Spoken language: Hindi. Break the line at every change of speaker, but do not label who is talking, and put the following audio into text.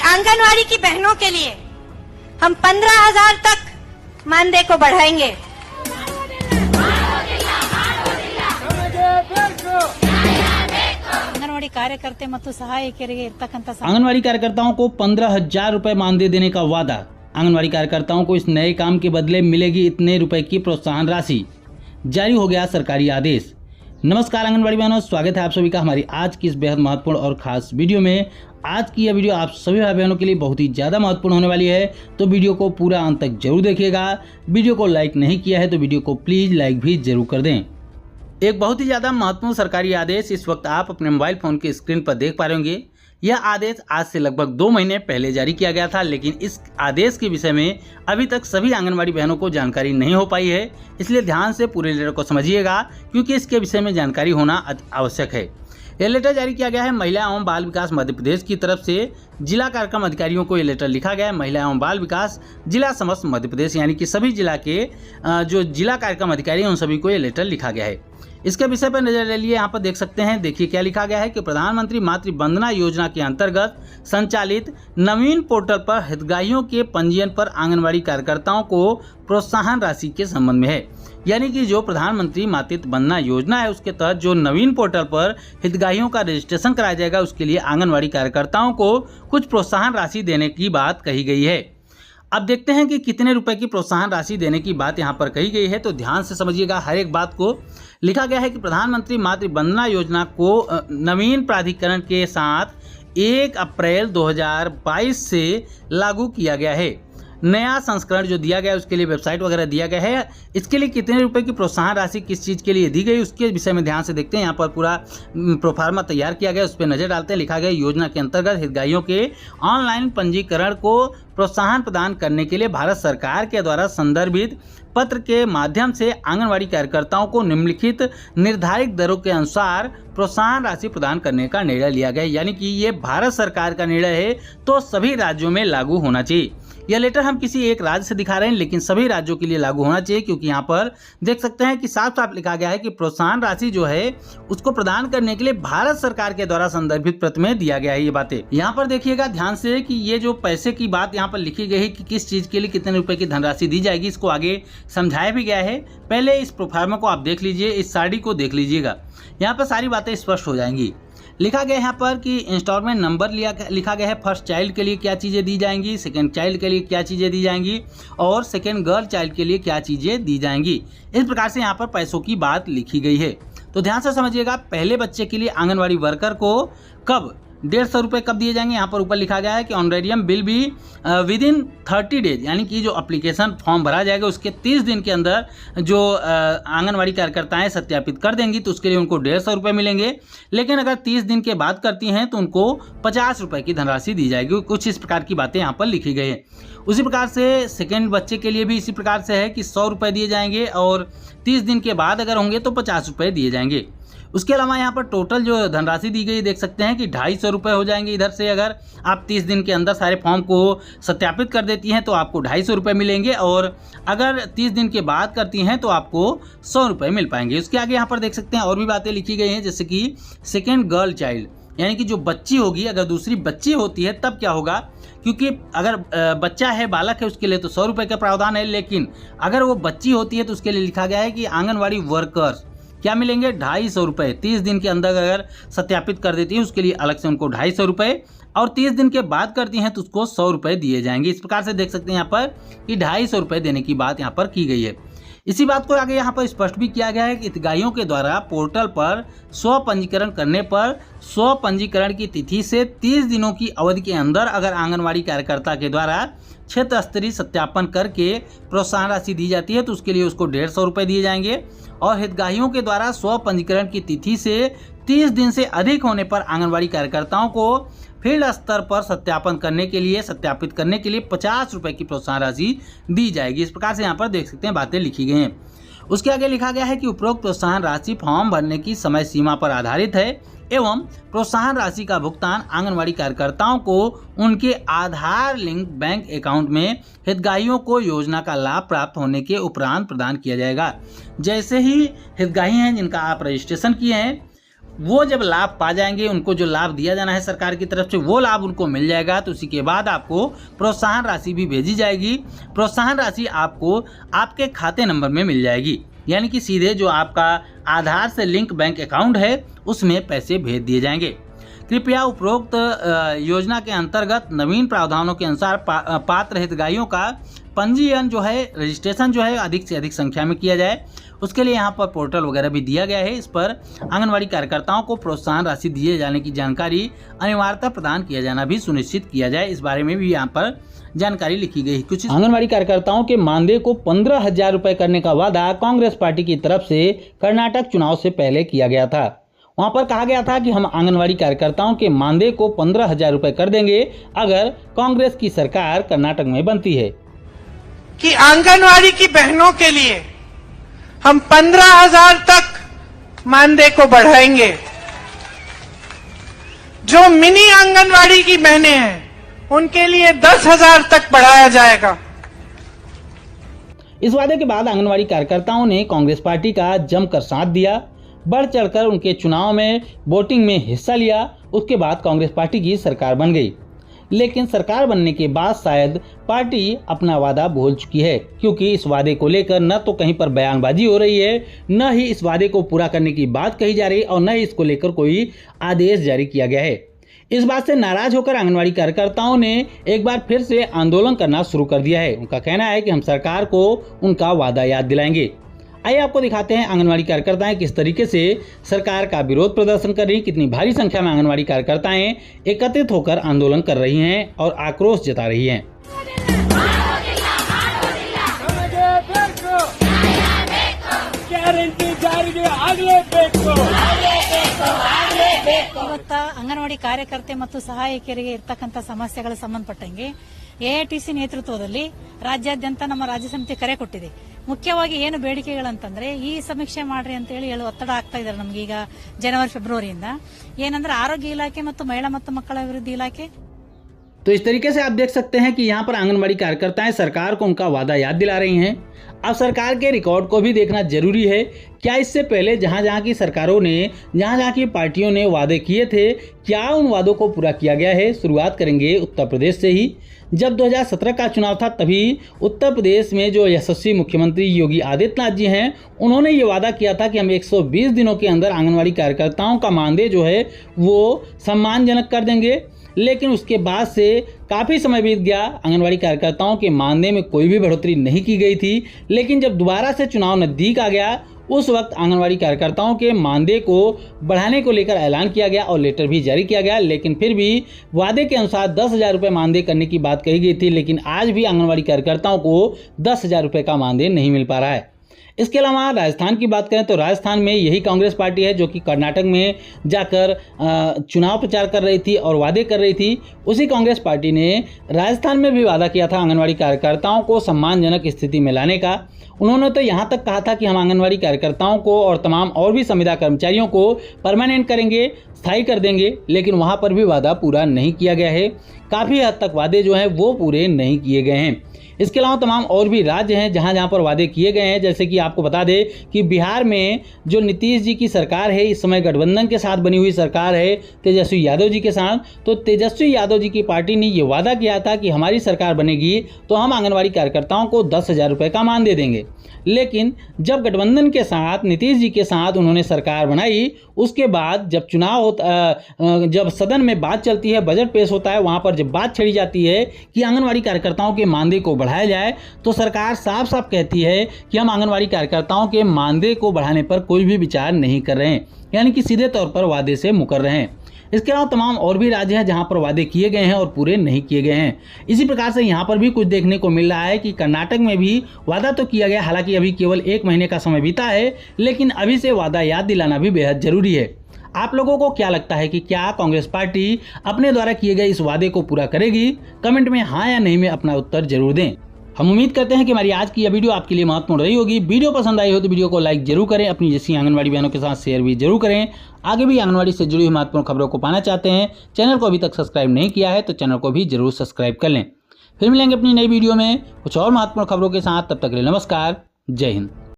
आंगनवाड़ी की बहनों के लिए हम 15,000 तक मानदेय को बढ़ाएंगे।
अंगनवाड़ी कार्यकर्ते ಮತ್ತು ಸಹಾಯಕಿಯರಿಗೆ ಇರತಕ್ಕಂತ
आंगनवाड़ी कार्यकर्ताओं को 15,000 रुपए मानदेय देने का वादा। आंगनवाड़ी कार्यकर्ताओं को इस नए काम के बदले मिलेगी इतने रुपए की प्रोत्साहन राशि। जारी हो गया सरकारी आदेश। नमस्कार आंगनवाड़ी बहनों, स्वागत है आप सभी का हमारी आज की इस बेहद महत्वपूर्ण और खास वीडियो में। आज की यह वीडियो आप सभी भाई बहनों के लिए बहुत ही ज़्यादा महत्वपूर्ण होने वाली है, तो वीडियो को पूरा अंत तक जरूर देखिएगा। वीडियो को लाइक नहीं किया है तो वीडियो को प्लीज़ लाइक भी जरूर कर दें। एक बहुत ही ज़्यादा महत्वपूर्ण सरकारी आदेश इस वक्त आप अपने मोबाइल फ़ोन के स्क्रीन पर देख पा रहे होंगे। यह आदेश आज से लगभग 2 महीने पहले जारी किया गया था, लेकिन इस आदेश के विषय में अभी तक सभी आंगनवाड़ी बहनों को जानकारी नहीं हो पाई है। इसलिए ध्यान से पूरे लेटर को समझिएगा, क्योंकि इसके विषय में जानकारी होना आवश्यक है। यह लेटर जारी किया गया है महिला एवं बाल विकास मध्य प्रदेश की तरफ से। जिला कार्यक्रम अधिकारियों को ये लेटर लिखा गया है महिला एवं बाल विकास जिला समस्त मध्य प्रदेश, यानी कि सभी जिला के जो जिला कार्यक्रम अधिकारी हैं उन सभी को ये लेटर लिखा गया है। इसके विषय पर नजर डालिए, यहाँ पर देख सकते हैं। देखिए क्या लिखा गया है कि प्रधानमंत्री मातृ वंदना योजना के अंतर्गत संचालित नवीन पोर्टल पर हितग्राहियों के पंजीयन पर आंगनवाड़ी कार्यकर्ताओं को प्रोत्साहन राशि के संबंध में है। यानी कि जो प्रधानमंत्री मातृ वंदना योजना है उसके तहत जो नवीन पोर्टल पर हितग्राहियों का रजिस्ट्रेशन कराया जाएगा, उसके लिए आंगनवाड़ी कार्यकर्ताओं को कुछ प्रोत्साहन राशि देने की बात कही गई है। अब देखते हैं कि कितने रुपए की प्रोत्साहन राशि देने की बात यहाँ पर कही गई है, तो ध्यान से समझिएगा हर एक बात को। लिखा गया है कि प्रधानमंत्री मातृ वंदना योजना को नवीन प्राधिकरण के साथ 1 अप्रैल 2022 से लागू किया गया है। नया संस्करण जो दिया गया है उसके लिए वेबसाइट वगैरह दिया गया है। इसके लिए कितने रुपए की प्रोत्साहन राशि किस चीज़ के लिए दी गई उसके विषय में ध्यान से देखते हैं। यहाँ पर पूरा प्रोफार्मा तैयार किया गया, उस पर नजर डालते हैं। लिखा गया योजना के अंतर्गत हितग्राहियों के ऑनलाइन पंजीकरण को प्रोत्साहन प्रदान करने के लिए भारत सरकार के द्वारा संदर्भित पत्र के माध्यम से आंगनवाड़ी कार्यकर्ताओं को निम्नलिखित निर्धारित दरों के अनुसार प्रोत्साहन राशि प्रदान करने का निर्णय लिया गया है। यानी कि ये भारत सरकार का निर्णय है, तो सभी राज्यों में लागू होना चाहिए। यह लेटर हम किसी एक राज्य से दिखा रहे हैं, लेकिन सभी राज्यों के लिए लागू होना चाहिए, क्योंकि यहाँ पर देख सकते हैं कि साफ साफ लिखा गया है कि प्रोत्साहन राशि जो है उसको प्रदान करने के लिए भारत सरकार के द्वारा संदर्भित पत्र में दिया गया है। ये बातें यहाँ पर देखिएगा ध्यान से कि ये जो पैसे की बात यहाँ पर लिखी गई है कि किस चीज के लिए कितने रुपए की धनराशि दी जाएगी, इसको आगे समझाया भी गया है। पहले इस प्रोफार्मा को आप देख लीजिए, इस साड़ी को देख लीजिएगा, यहाँ पर सारी बातें स्पष्ट हो जाएंगी। लिखा गया है यहाँ पर कि इंस्टॉलमेंट नंबर लिखा गया है। फर्स्ट चाइल्ड के लिए क्या चीज़ें दी जाएंगी, सेकंड चाइल्ड के लिए क्या चीज़ें दी जाएंगी, और सेकंड गर्ल चाइल्ड के लिए क्या चीज़ें दी जाएंगी। इस प्रकार से यहाँ पर पैसों की बात लिखी गई है, तो ध्यान से समझिएगा। पहले बच्चे के लिए आंगनवाड़ी वर्कर को कब 150 रुपये कब दिए जाएंगे, यहाँ पर ऊपर लिखा गया है कि ऑनरेरियम बिल भी विदिन 30 डेज, यानी कि जो एप्लीकेशन फॉर्म भरा जाएगा उसके 30 दिन के अंदर जो आंगनवाड़ी कार्यकर्ताएं सत्यापित कर देंगी तो उसके लिए उनको 150 रुपये मिलेंगे। लेकिन अगर 30 दिन के बाद करती हैं तो उनको 50 रुपये की धनराशि दी जाएगी। कुछ इस प्रकार की बातें यहाँ पर लिखी गई है। उसी प्रकार से सेकेंड बच्चे के लिए भी इसी प्रकार से है कि 100 रुपये दिए जाएंगे, और 30 दिन के बाद अगर होंगे तो 50 रुपये दिए जाएंगे। उसके अलावा यहाँ पर टोटल जो धनराशि दी गई देख सकते हैं कि 250 रुपये हो जाएंगे। इधर से अगर आप 30 दिन के अंदर सारे फॉर्म को सत्यापित कर देती हैं तो आपको 250 रुपये मिलेंगे, और अगर 30 दिन के बाद करती हैं तो आपको 100 रुपये मिल पाएंगे। उसके आगे यहाँ पर देख सकते हैं और भी बातें लिखी गई हैं, जैसे कि सेकेंड गर्ल चाइल्ड, यानी कि जो बच्ची होगी, अगर दूसरी बच्ची होती है तब क्या होगा, क्योंकि अगर बच्चा है, बालक है, उसके लिए तो 100 रुपये का प्रावधान है। लेकिन अगर वो बच्ची होती है तो उसके लिए लिखा गया है कि आंगनवाड़ी वर्कर्स क्या मिलेंगे, 250 रुपये। 30 दिन के अंदर अगर सत्यापित कर देती है उसके लिए अलग से उनको 250 रुपये, और 30 दिन के बाद करती हैं तो उसको 100 रुपये दिए जाएंगे। इस प्रकार से देख सकते हैं यहाँ पर कि 250 रुपये देने की बात यहाँ पर की गई है। इसी बात को आगे यहाँ पर स्पष्ट भी किया गया है कि हितग्राहियों के द्वारा पोर्टल पर स्व पंजीकरण करने पर स्व पंजीकरण की तिथि से 30 दिनों की अवधि के अंदर अगर आंगनवाड़ी कार्यकर्ता के द्वारा क्षेत्र स्तरीय सत्यापन करके प्रोत्साहन राशि दी जाती है तो उसके लिए उसको 150 रुपये दिए जाएंगे, और हितग्राहियों के द्वारा स्व पंजीकरण की तिथि से 30 दिन से अधिक होने पर आंगनवाड़ी कार्यकर्ताओं को फील्ड स्तर पर सत्यापित करने के लिए 50 रुपये की प्रोत्साहन राशि दी जाएगी। इस प्रकार से यहाँ पर देख सकते हैं बातें लिखी गई हैं। उसके आगे लिखा गया है कि उपरोक्त प्रोत्साहन राशि फॉर्म भरने की समय सीमा पर आधारित है एवं प्रोत्साहन राशि का भुगतान आंगनवाड़ी कार्यकर्ताओं को उनके आधार लिंक बैंक अकाउंट में हितग्राहियों को योजना का लाभ प्राप्त होने के उपरांत प्रदान किया जाएगा। जैसे ही हितग्राही हैं जिनका आप रजिस्ट्रेशन किए हैं वो जब लाभ पा जाएंगे, उनको जो लाभ दिया जाना है सरकार की तरफ से वो लाभ उनको मिल जाएगा, तो उसी के बाद आपको प्रोत्साहन राशि भी भेजी जाएगी। प्रोत्साहन राशि आपको आपके खाते नंबर में मिल जाएगी, यानी कि सीधे जो आपका आधार से लिंक बैंक अकाउंट है उसमें पैसे भेज दिए जाएंगे। कृपया उपरोक्त योजना के अंतर्गत नवीन प्रावधानों के अनुसार पात्र हितग्राहियों का पंजीयन जो है, रजिस्ट्रेशन जो है अधिक से अधिक संख्या में किया जाए। उसके लिए यहाँ पर पोर्टल वगैरह भी दिया गया है। इस पर आंगनवाड़ी कार्यकर्ताओं को प्रोत्साहन राशि दिए जाने की जानकारी अनिवार्यता प्रदान किया जाना भी सुनिश्चित किया जाए। इस बारे में भी यहाँ पर जानकारी लिखी गई। कुछ आंगनवाड़ी कार्यकर्ताओं के मानदेय को 15,000 रुपए करने का वादा कांग्रेस पार्टी की तरफ से कर्नाटक चुनाव से पहले किया गया था। वहां पर कहा गया था कि हम आंगनवाड़ी कार्यकर्ताओं के मानदेय को 15,000 रुपए कर देंगे अगर कांग्रेस की सरकार कर्नाटक में बनती है।
कि आंगनवाड़ी की बहनों के लिए हम 15,000 तक मानदेय को बढ़ाएंगे। जो मिनी आंगनवाड़ी की बहनें हैं उनके लिए 10,000 तक बढ़ाया जाएगा।
इस वादे के बाद आंगनवाड़ी कार्यकर्ताओं ने कांग्रेस पार्टी का जमकर साथ दिया, बढ़ चढ़कर उनके चुनाव में वोटिंग में हिस्सा लिया। उसके बाद कांग्रेस पार्टी की सरकार बन गई, लेकिन सरकार बनने के बाद शायद पार्टी अपना वादा भूल चुकी है, क्योंकि इस वादे को लेकर न तो कहीं पर बयानबाजी हो रही है, न ही इस वादे को पूरा करने की बात कही जा रही और न ही इसको लेकर कोई आदेश जारी किया गया है। इस बात से नाराज होकर आंगनवाड़ी कार्यकर्ताओं ने एक बार फिर से आंदोलन करना शुरू कर दिया है। उनका कहना है कि हम सरकार को उनका वादा याद दिलाएंगे। आइए आपको दिखाते हैं आंगनवाड़ी कार्यकर्ताएं किस तरीके से सरकार का विरोध प्रदर्शन कर रही, कितनी भारी संख्या में आंगनवाड़ी कार्यकर्ताएं एकत्रित होकर आंदोलन कर रही हैं और आक्रोश जता रही हैं।
ಇವತ್ತ ಅಂಗನವಾಡಿ ಕಾರ್ಯಕರ್ತೆ ಮತ್ತು ಸಹಾಯಕಿಯರಿಗೆ ಇರತಕ್ಕಂತ ಸಮಸ್ಯೆಗಳ ಸಂಬಂಧಪಟ್ಟಂಗೆ ಎಐಟಿಸಿ ನೇತೃತ್ವದಲ್ಲಿ ರಾಜ್ಯಾದ್ಯಂತ ನಮ್ಮ ರಾಜ್ಯ ಸಮಿತಿ ಕರೆ ಕೊಟ್ಟಿದೆ. ಮುಖ್ಯವಾಗಿ ಏನು ಬೇಡಿಕೆಗಳಂತಂದ್ರೆ ಈ ಸಮೀಕ್ಷೆ ಮಾಡ್ರಿ ಅಂತ ಹೇಳಿ ಒತ್ತಡ ಆಗ್ತಾ ಇದ್ದಾರೆ ನಮ್ಗೆ ಈಗ ಜನವರಿ ಫೆಬ್ರವರಿಯಿಂದ. ಏನಂದ್ರೆ ಆರೋಗ್ಯ ಇಲಾಖೆ ಮತ್ತು ಮಹಿಳಾ ಮತ್ತು ಮಕ್ಕಳ ಅಭಿವೃದ್ಧಿ ಇಲಾಖೆ।
तो इस तरीके से आप देख सकते हैं कि यहाँ पर आंगनबाड़ी कार्यकर्ताएं सरकार को उनका वादा याद दिला रही हैं। अब सरकार के रिकॉर्ड को भी देखना जरूरी है। क्या इससे पहले जहाँ जहाँ की सरकारों ने, जहाँ जहाँ की पार्टियों ने वादे किए थे, क्या उन वादों को पूरा किया गया है? शुरुआत करेंगे उत्तर प्रदेश से ही। जब 2017 का चुनाव था तभी उत्तर प्रदेश में जो यशस्वी मुख्यमंत्री योगी आदित्यनाथ जी हैं, उन्होंने ये वादा किया था कि हम 120 दिनों के अंदर आंगनबाड़ी कार्यकर्ताओं का मानदेय जो है वो सम्मानजनक कर देंगे। लेकिन उसके बाद से काफ़ी समय बीत गया, आंगनबाड़ी कार्यकर्ताओं के मानदेय में कोई भी बढ़ोतरी नहीं की गई थी। लेकिन जब दोबारा से चुनाव नज़दीक आ गया, उस वक्त आंगनबाड़ी कार्यकर्ताओं के मानदेय को बढ़ाने को लेकर ऐलान किया गया और लेटर भी जारी किया गया। लेकिन फिर भी वादे के अनुसार 10,000 रुपये मानदेय करने की बात कही गई थी, लेकिन आज भी आंगनबाड़ी कार्यकर्ताओं को 10,000 रुपये का मानदेय नहीं मिल पा रहा है। इसके अलावा राजस्थान की बात करें तो राजस्थान में यही कांग्रेस पार्टी है जो कि कर्नाटक में जाकर चुनाव प्रचार कर रही थी और वादे कर रही थी। उसी कांग्रेस पार्टी ने राजस्थान में भी वादा किया था आंगनवाड़ी कार्यकर्ताओं को सम्मानजनक स्थिति में लाने का। उन्होंने तो यहाँ तक कहा था कि हम आंगनवाड़ी कार्यकर्ताओं को और तमाम और भी संविदा कर्मचारियों को परमानेंट करेंगे, स्थायी कर देंगे, लेकिन वहाँ पर भी वादा पूरा नहीं किया गया है। काफ़ी हद तक वादे जो हैं वो पूरे नहीं किए गए हैं। इसके अलावा तमाम और भी राज्य हैं जहाँ जहाँ पर वादे किए गए हैं। जैसे कि आपको बता दें कि बिहार में जो नीतीश जी की सरकार है, इस समय गठबंधन के साथ बनी हुई सरकार है तेजस्वी यादव जी के साथ। तो तेजस्वी यादव जी की पार्टी ने ये वादा किया था कि हमारी सरकार बनेगी तो हम आंगनवाड़ी कार्यकर्ताओं को 10,000 रुपये का मानदेय देंगे। लेकिन जब गठबंधन के साथ, नीतीश जी के साथ उन्होंने सरकार बनाई, उसके बाद जब चुनाव होता, जब सदन में बात चलती है, बजट पेश होता है, वहाँ पर जब बात छेड़ी जाती है कि आंगनवाड़ी कार्यकर्ताओं के मानदेय को बढ़ाया जाए, तो सरकार साफ साफ कहती है कि हम आंगनवाड़ी कार्यकर्ताओं के मानदेय को बढ़ाने पर कोई भी विचार नहीं कर रहे हैं, यानी कि सीधे तौर पर वादे से मुकर रहे हैं। इसके अलावा तमाम और भी राज्य हैं जहां पर वादे किए गए हैं और पूरे नहीं किए गए हैं। इसी प्रकार से यहां पर भी कुछ देखने को मिल रहा है कि कर्नाटक में भी वादा तो किया गया, हालांकि अभी केवल 1 महीने का समय बीता है, लेकिन अभी से वादा याद दिलाना भी बेहद जरूरी है। आप लोगों को क्या लगता है कि क्या कांग्रेस पार्टी अपने द्वारा किए गए इस वादे को पूरा करेगी? कमेंट में हाँ या नहीं में अपना उत्तर जरूर दें। हम उम्मीद करते हैं कि हमारी आज की यह वीडियो आपके लिए महत्वपूर्ण रही होगी। वीडियो पसंद आई हो तो वीडियो को लाइक जरूर करें, अपनी जैसी आंगनवाड़ी बहनों के साथ शेयर भी जरूर करें। आगे भी आंगनवाड़ी से जुड़ी हुई महत्वपूर्ण खबरों को पाना चाहते हैं, चैनल को अभी तक सब्सक्राइब नहीं किया है तो चैनल को भी जरूर सब्सक्राइब कर लें। फिर मिलेंगे अपनी नई वीडियो में कुछ और महत्वपूर्ण खबरों के साथ। तब तक के लिए नमस्कार, जय हिंद।